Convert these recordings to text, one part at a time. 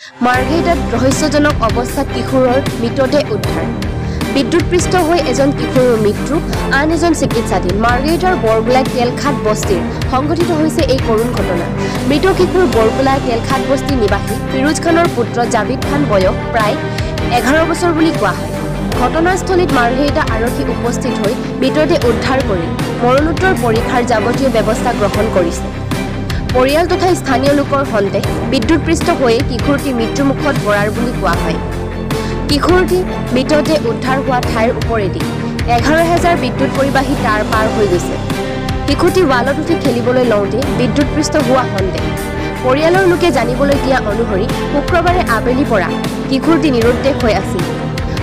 মাৰ্ঘেৰিটাত ৰহস্যজনক অৱস্থাত কিশোৰৰ মৃতদেহ উদ্ধাৰ। বিদ্যুৎপৃষ্ট হৈ এজন কিশোৰৰ মৃত্যু, আন এজন চিকিৎসাধীন। মাৰ্ঘেৰিটাৰ বৰগোলাই তেলখাট বস্তিৰ সংঘটিত হৈছে এই কৰুণ ঘটনা। মৃত কিশোৰ বৰগোলাই তেলখাট বস্তিৰ নিবাসী ফিৰোজ খানৰ পুত্ৰ জাবিদ খান, বয়স প্ৰায় 11 বছৰ বুলি কোৱা হয়। ঘটনাস্থলীত মাৰ্ঘেৰিটা আৰক্ষী উপস্থিত হৈ মৃতদেহ উদ্ধাৰ কৰি মৰণোত্তৰ পৰীক্ষাৰ যাৱতীয় ব্যৱস্থা গ্ৰহণ কৰিছে। পৰিয়াল তথা স্থানীয় লোকৰ সন্দেহ বিদ্যুৎপৃষ্ট হৈয়ে কিশোৰটি মৃত্যুমুখত পৰাৰ বুলি কোৱা হয়। কিশোৰটি মৃতদেহ উদ্ধাৰ হোৱা ঠাইৰ ওপৰেদি 11,000 বিদ্যুৎ পৰিবাহী তাঁৰ পাৰ হৈ গৈছে। শিশুটি ৱালত উঠি খেলিবলৈ লওঁতে বিদ্যুৎপৃষ্ট হোৱা সন্দেহ। পৰিয়ালৰ লোকে জানিবলৈ দিয়া অনুসৰি শুক্ৰবাৰে আবেলিৰ পৰা কিশোৰটি নিৰুদ্দেশ হৈ আছিল।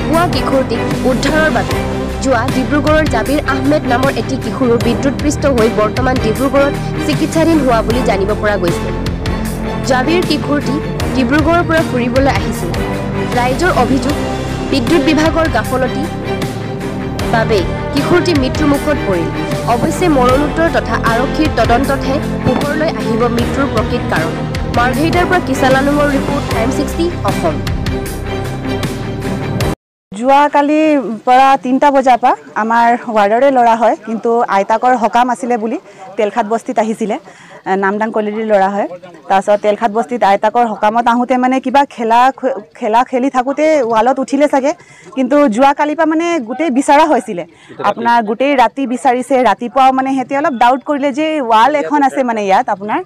পুৱা কিশোৰটিক উদ্ধাৰৰ বাবে যোৱা ডিব্ৰুগড়ৰ জাবিৰ আহমেদ নামৰ এটি কিশোৰো বিদ্যুৎপৃষ্ট হৈ বৰ্তমান ডিব্ৰুগড়ত চিকিৎসাধীন হোৱা বুলি জানিব পৰা গৈছে। জাবিৰ কিশোৰটি ডিব্ৰুগড়ৰ পৰা ফুৰিবলৈ আহিছিল। ৰাইজৰ অভিযোগ, বিদ্যুৎ বিভাগৰ গাফলতিৰ বাবে কিশোৰটি মৃত্যুমুখত পৰিল। অৱশ্যে মৰণোত্তৰ তথা আৰক্ষীৰ তদন্ততহে পোহৰলৈ আহিব মৃত্যুৰ প্ৰকৃত কাৰণ। মাৰ্ঘেৰিটাৰ পৰা কিষাণ আনুঙৰ ৰিপৰ্ট, টাইম 60 অসম। যোৱাকালিৰ পৰা 3টা বজাৰ পৰা আমাৰ ৱাৰ্ডৰে ল'ৰা হয়, কিন্তু আইতাকৰ সকাম আছিলে বুলি তেলখাট বস্তিত আহিছিলে। নামদাং কলেজৰ ল'ৰা হয়। তাৰপিছত তেলখাট বস্তিত আইতাকৰ সকামত আহোঁতে মানে কিবা খেলি থাকোঁতে ৱালত উঠিলে চাগে, কিন্তু যোৱাকালিৰ পৰা মানে গোটেই বিচাৰা হৈছিলে। আপোনাৰ গোটেই ৰাতি বিচাৰিছে। ৰাতিপুৱাও মানে সিহঁতে অলপ ডাউট কৰিলে যে ৱাল এখন আছে মানে ইয়াত আপোনাৰ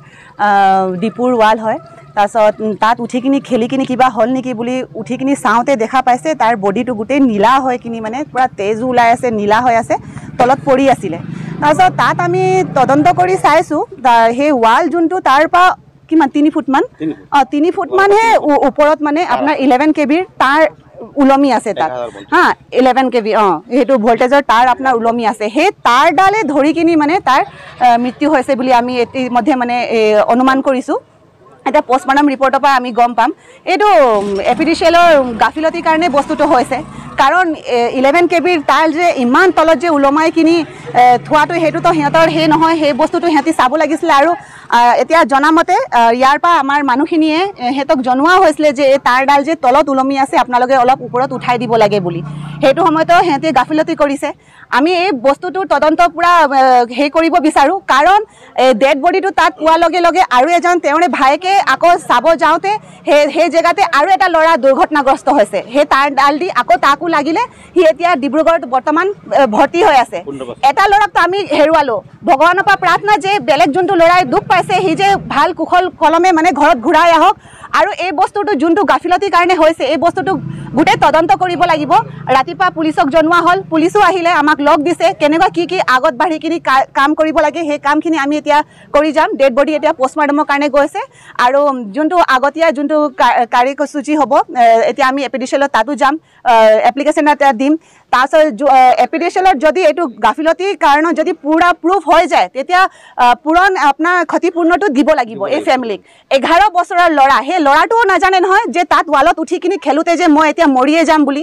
ডিপুৰ ৱাল হয়। তাৰপিছত তাত উঠি কিনি খেলি কিনি কিবা হ'ল নেকি বুলি উঠি কিনি চাওঁতে দেখা পাইছে তাৰ বডিটো গোটেই নীলা হৈ কিনি মানে পূৰা তেজো ওলাই আছে, নীলা হৈ আছে, তলত পৰি আছিলে। তাৰপিছত তাত আমি তদন্ত কৰি চাইছোঁ, সেই ৱাল যোনটো তাৰ পৰা কিমান 3 ফুটমান 3 ফুটমানহে ওপৰত মানে আপোনাৰ 11 kVৰ তাৰ ওলমি আছে তাত, হা 11 kV সেইটো ভল্টেজৰ তাৰ আপোনাৰ ওলমি আছে। সেই তাৰডালে ধৰি কিনি মানে তাৰ মৃত্যু হৈছে বুলি আমি ইতিমধ্যে মানে অনুমান কৰিছোঁ। এটা পোষ্টমৰ্টম ৰিপৰ্টৰ পৰা আমি গম পাম এইটো এপিডিচিয়েলৰ গাফিলতিৰ কাৰণে বস্তুটো হৈছে। কাৰণ 11 kVৰ তাৰ যে ইমান তলত যে ওলমাই কিনি থোৱাটো সেইটোতো সিহঁতৰ সেই নহয়, সেই বস্তুটো সিহঁতি চাব লাগিছিলে। আৰু এতিয়া জনামতে ইয়াৰ পৰা আমাৰ মানুহখিনিয়ে সিহঁতক জনোৱা হৈছিলে যে এই তাৰডাল যে তলত ওলমি আছে, আপোনালোকে অলপ ওপৰত উঠাই দিব লাগে বুলি। সেইটো সময়তো সিহঁতে গাফিলতি কৰিছে। আমি এই বস্তুটোৰ তদন্ত পূৰা হেৰি কৰিব বিচাৰোঁ, কাৰণ ডেড বডিটো তাত পোৱাৰ লগে লগে আৰু এজন তেওঁৰে ভায়েকে আকৌ চাব যাওঁতে সেই জেগাতে আৰু এটা ল'ৰা দুৰ্ঘটনাগ্ৰস্ত হৈছে। সেই তাৰডাল দি আকৌ তাকো লাগিলে। সি এতিয়া ডিব্ৰুগড়ত বৰ্তমান ভৰ্তি হৈ আছে। এটা ল'ৰাকতো আমি হেৰুৱালোঁ। ভগৱানৰ পৰা প্ৰাৰ্থনা যে বেলেগ যোনটো ল'ৰাই দুখ পাইছে সি যে ভাল কুশল কলমে মানে ঘৰত ঘূৰাই আহক। আৰু এই বস্তুটো যোনটো গাফিলতিৰ কাৰণে হৈছে, এই বস্তুটো গোটেই তদন্ত কৰিব লাগিব। ৰাতিপুৱা পুলিচক জনোৱা হ'ল, পুলিচো আহিলে, আমাক লগ দিছে কেনেকুৱা কি আগত বাঢ়ি কিনি কাম কৰিব লাগে, সেই কামখিনি আমি এতিয়া কৰি যাম। ডেড বডি এতিয়া পোষ্টমৰ্টমৰ কাৰণে গৈছে আৰু যোনটো আগতীয়া যোনটো কাৰ্যসূচী হ'ব, এতিয়া আমি এপিডিচিয়েলত তাতো যাম, এপ্লিকেশ্যন এটা দিম। তাৰপিছত এপিডিচিয়েলত যদি এইটো গাফিলতিৰ কাৰণত যদি পূৰা প্ৰুফ হৈ যায়, তেতিয়া পূৰণ আপোনাৰ ক্ষতিপূৰ্ণটো দিব লাগিব এই ফেমিলিক। 11 বছৰৰ ল'ৰা, সেই ল'ৰাটোও নাজানে নহয় যে তাত ৱালত উঠি কিনি খেলোঁতে যে মই এতিয়া মৰিয়ে যাম বুলি।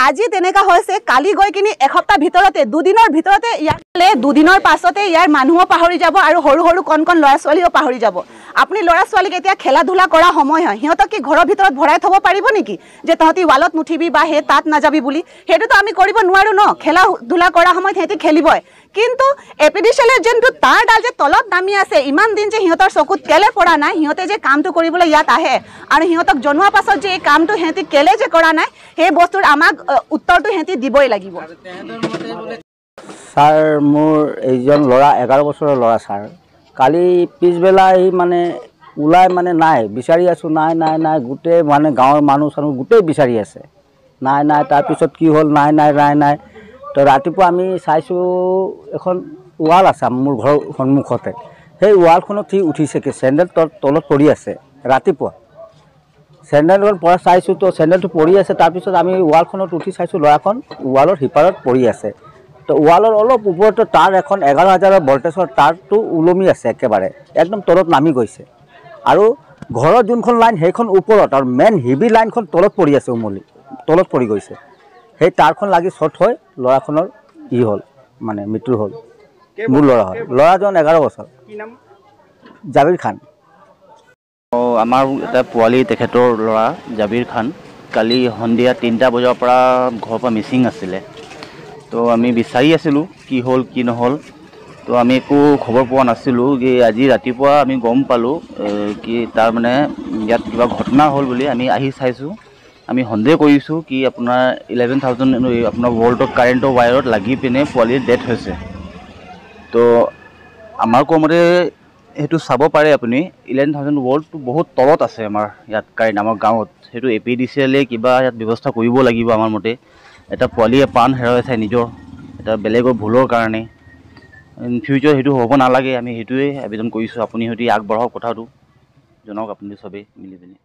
আজি তেনেকুৱা হৈছে, কালি গৈ কিনি এসপ্তাহ ভিতৰতে 2 দিনৰ ভিতৰতে ইয়ালে 2 দিনৰ পাছতে ইয়াৰ মানুহো পাহৰি যাব আৰু সৰু সৰু কণ ল'ৰা ছোৱালীও পাহৰি যাব। আপুনি ল'ৰা ছোৱালীক এতিয়া খেলা ধূলা কৰা সময় হয়, সিহঁতক কি ঘৰৰ ভিতৰত ভৰাই থ'ব পাৰিব নেকি যে তহঁতি ৱালত নুঠিবি বা সেই তাত নাযাবি বুলি? সেইটোতো আমি কৰিব নোৱাৰোঁ ন। খেলা ধূলা কৰা সময়ত সিহঁতি খেলিবই, কিন্তু এপিডিচিয়েলৰ যোনটো তাৰডাল যে তলত নামি আছে, ইমান দিন যে সিহঁতৰ চকুত কেলে পৰা নাই, সিহঁতে যে কামটো কৰিবলৈ ইয়াত আহে আৰু সিহঁতক জনোৱাৰ পাছত যে এই কামটো সিহঁতি কেলে যে কৰা নাই, সেই বস্তুৰ আমাক উত্তৰটো সিহঁতি দিবই লাগিব। ছাৰ, মোৰ এইজন ল'ৰা 11 বছৰৰ ল'ৰা ছাৰ। কালি পিছবেলা সি মানে ওলাই মানে নাই, বিচাৰি আছোঁ, নাই গোটেই মানে গাঁৱৰ মানুহ চানুহ গোটেই বিচাৰি আছে, নাই। তাৰপিছত কি হ'ল, নাই। তো ৰাতিপুৱা আমি চাইছোঁ এখন ৱাল আছে মোৰ ঘৰৰ সন্মুখতে। সেই ৱালখনত সি উঠিছে, কি চেণ্ডেল তলত পৰি আছে। ৰাতিপুৱা চেণ্ডেলখন পৰা চাইছোঁ, তো চেণ্ডেলটো পৰি আছে। তাৰপিছত আমি ৱালখনত উঠি চাইছোঁ, ল'ৰাখন ৱালৰ সিপাৰত পৰি আছে। তো ৱালৰ অলপ ওপৰতে তাৰ এখন 11,000 ভল্টেজৰ তাৰটো ওলমি আছে, একেবাৰে একদম তলত নামি গৈছে। আৰু ঘৰৰ যোনখন লাইন সেইখন ওপৰত, আৰু মেইন হেভি লাইনখন তলত পৰি আছে, তলত পৰি গৈছে। সেই তাৰখন লাগি শ্বৰ্ট হৈ ল'ৰাখনৰ হ'ল মানে মৃত্যু হ'ল। মোৰ ল'ৰা হয়, ল'ৰাজন 11 বছৰ, জাবিৰ খান। আমাৰ এটা পোৱালি তেখেতৰ ল'ৰা জাবিৰ খান কালি সন্ধিয়া 3টা বজাৰ পৰা ঘৰৰ পৰা মিচিং আছিলে। তো আমি বিচাৰি আছিলোঁ কি হ'ল কি নহ'ল। তো আমি একো খবৰ পোৱা নাছিলোঁ। কি আজি ৰাতিপুৱা আমি গম পালোঁ কি তাৰ মানে ইয়াত কিবা ঘটনা হ'ল বুলি আমি আহি চাইছোঁ। আমি সন্দেহ কৰিছোঁ কি আপোনাৰ 11,000 আপোনাৰ ভল্টৰ কাৰেণ্টৰ ৱায়াৰত লাগি পিনে পোৱালিৰ ডেথ হৈছে। তো আমাৰ কোৱামতে সেইটো চাব পাৰে আপুনি 11,000 ভল্টটো বহুত তলত আছে আমাৰ ইয়াত কাৰেণ্ট আমাৰ গাঁৱত। সেইটো APDCL-এ কিবা ইয়াত ব্যৱস্থা কৰিব লাগিব আমাৰ মতে। এটা পোৱালীয়ে প্ৰাণ হেৰুৱাইছে নিজৰ এটা বেলেগৰ ভুলৰ কাৰণে। ইন ফিউচাৰ সেইটো হ'ব নালাগে, আমি সেইটোৱে আবেদন কৰিছোঁ। আপুনি হয়তো আগবঢ়াওক কথাটো, জনাওক আপুনি চবেই মিলি পিনে।